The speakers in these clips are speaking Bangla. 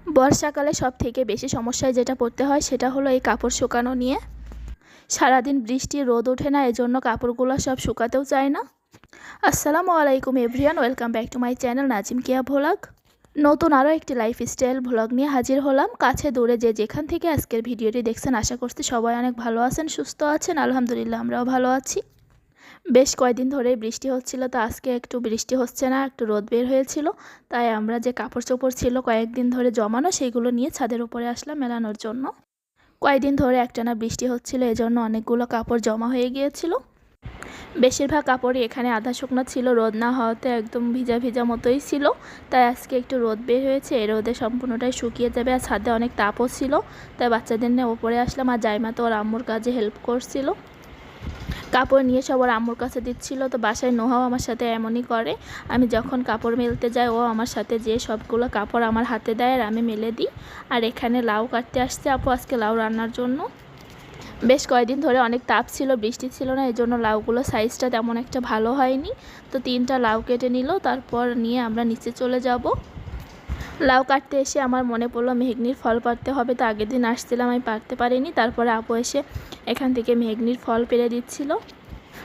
বর্ষাকালে সবথেকে বেশি সমস্যায় যেটা পড়তে হয় সেটা হলো এই কাপড় শুকানো নিয়ে। সারাদিন বৃষ্টি রোদ ওঠে না, এজন্য কাপড়গুলো সব শুকাতেও চায় না। আসসালামু আলাইকুম everyone, welcome back to my channel Nazim কিয়া ভ্লগ। নতুন আরও একটি লাইফস্টাইল ভ্লগ নিয়ে হাজির হলাম। কাছে দূরে যে যেখান থেকে আজকের ভিডিওটি দেখছেন, আশা করছি সবাই অনেক ভালো আছেন, সুস্থ আছেন। আলহামদুলিল্লাহ আমরাও ভালো আছি। বেশ কয়েকদিন ধরে বৃষ্টি হচ্ছিল, তো আজকে একটু বৃষ্টি হচ্ছে না, একটু রোদ বের হয়েছিল। তাই আমরা যে কাপড় চোপড় ছিল কয়েকদিন ধরে জমানো, সেইগুলো নিয়ে ছাদের উপরে আসলাম মেলানোর জন্য। কয়েকদিন ধরে একটানা বৃষ্টি হচ্ছিল, এজন্য অনেকগুলো কাপড় জমা হয়ে গিয়েছিল। বেশিরভাগ কাপড়ই এখানে আধা শুকনো ছিল, রোদ না হওয়াতে একদম ভিজা ভিজা মতোই ছিল। তাই আজকে একটু রোদ বের হয়েছে, এই রোদে সম্পূর্ণটাই শুকিয়ে যাবে। আর ছাদে অনেক তাপও ছিল, তাই বাচ্চাদের নিয়ে ওপরে আসলাম। আর জাইমা তো ওর আম্মুর কাজে হেল্প করছিল, কাপড় নিয়ে সব ওর আম্মুর কাছে দিচ্ছিল। তো বাসায় নোহাও আমার সাথে এমনই করে, আমি যখন কাপড় মেলতে যাই ও আমার সাথে যেয়ে সবগুলো কাপড় আমার হাতে দেয় আর আমি মেলে দিই। আর এখানে লাউ কাটতে আসছে আপু আজকে লাউ রান্নার জন্য। বেশ কয়েকদিন ধরে অনেক তাপ ছিল, বৃষ্টি ছিল না, এই জন্য লাউগুলো সাইজটা তেমন একটা ভালো হয়নি। তো 3টা লাউ কেটে নিল, তারপর নিয়ে আমরা নিচে চলে যাব। লাউ কাটতে এসে আমার মনে পড়লো মেহগনির ফল পাড়তে হবে। তো আগের দিন আসছিলাম, আমি পারতে পারিনি। তারপরে আপু এসে এখান থেকে মেহগনির ফল পেড়ে দিচ্ছিল।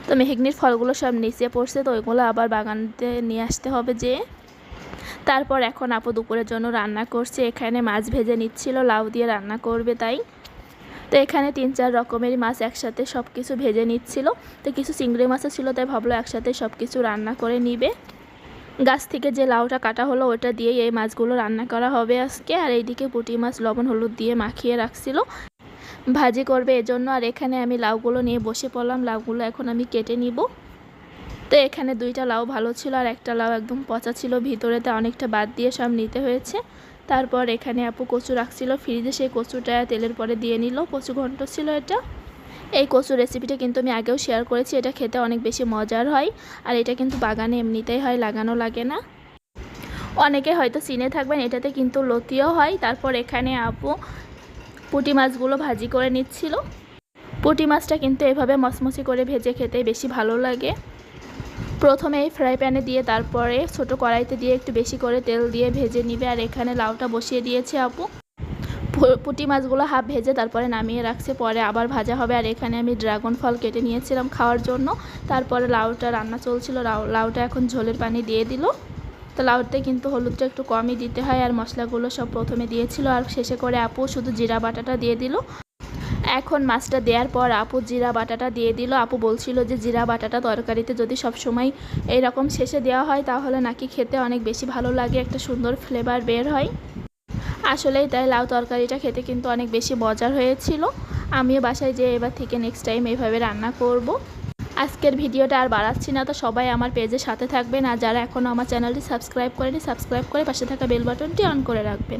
তো মেহগনির ফলগুলো সব নিচে পড়ছে, তো ওইগুলো আবার বাগানতে নিয়ে আসতে হবে যে। তারপর এখন আপু দুপুরের জন্য রান্না করছে, এখানে মাছ ভেজে নিচ্ছিল, লাউ দিয়ে রান্না করবে তাই। তো এখানে 3-4 রকমের মাছ একসাথে সব কিছু ভেজে নিচ্ছিল। তো কিছু চিংড়ি মাছও ছিল, তাই ভাবলো একসাথে সব কিছু রান্না করে নিবে। গাছ থেকে যে লাউটা কাটা হলো ওটা দিয়েই এই মাছগুলো রান্না করা হবে আজকে। আর এইদিকে পুঁটি মাছ লবণ হলুদ দিয়ে মাখিয়ে রাখছিল, ভাজি করবে এজন্য। আর এখানে আমি লাউগুলো নিয়ে বসে পড়লাম, লাউগুলো এখন আমি কেটে নিব। তো এখানে 2টা লাউ ভালো ছিল আর একটা লাউ একদম পচা ছিল ভিতরেতে, অনেকটা বাদ দিয়ে সব নিতে হয়েছে। তারপর এখানে আপু কচু রাখছিল ফ্রিজে, সেই কচুটা তেলের পরে দিয়ে নিল। কচু ঘন্ট ছিল এটা। এই কচুর রেসিপিটা কিন্তু আমি আগেও শেয়ার করেছি, এটা খেতে অনেক বেশি মজার হয়। আর এটা কিন্তু বাগানে এমনিতেই হয়, লাগানো লাগে না। অনেকে হয়তো চিনে থাকবেন, এটাতে কিন্তু লতিও হয়। তারপর এখানে আপু পুঁটি মাছগুলো ভাজি করে নিচ্ছিল। পুঁটি মাছটা কিন্তু এভাবে মচমচি করে ভেজে খেতে বেশি ভালো লাগে। প্রথমে এই ফ্রাই প্যানে দিয়ে তারপরে ছোট কড়াইতে দিয়ে একটু বেশি করে তেল দিয়ে ভেজে নিবে। আর এখানে লাউটা বসিয়ে দিয়েছে আপু। পুঁটি মাছগুলো হাফ ভেজে তারপরে নামিয়ে রাখছে, পরে আবার ভাজা হবে। আর এখানে আমি ড্রাগন ফল কেটে নিয়েছিলাম খাওয়ার জন্য। তারপরে লাউটা রান্না চলছিল, লাউটা এখন ঝোলের পানি দিয়ে দিল। তো লাউতে কিন্তু হলুদটা একটু কমই দিতে হয়। আর মশলাগুলো সব প্রথমে দিয়েছিল, আর শেষে করে আপু শুধু জিরা বাটাটা দিয়ে দিল। এখন মাছটা দেওয়ার পর আপু জিরা বাটাটা দিয়ে দিল। আপু বলছিল যে জিরা বাটাটা তরকারিতে যদি সব সময় এইরকম শেষে দেওয়া হয় তাহলে নাকি খেতে অনেক বেশি ভালো লাগে, একটা সুন্দর ফ্লেভার বের হয়। আসলেই তাই, লাউ তরকারিটা খেতে কিন্তু অনেক বেশি মজার হয়েছিল। আমিও বাসায় যেয়ে এবার থেকে নেক্সট টাইম এইভাবে রান্না করব। আজকের ভিডিওটা আর বাড়াচ্ছি না, তো সবাই আমার পেজের সাথে থাকবেন। আর যারা এখনও আমার চ্যানেলটি সাবস্ক্রাইব করেনি, সাবস্ক্রাইব করে পাশে থাকা বেল বাটনটি অন করে রাখবেন।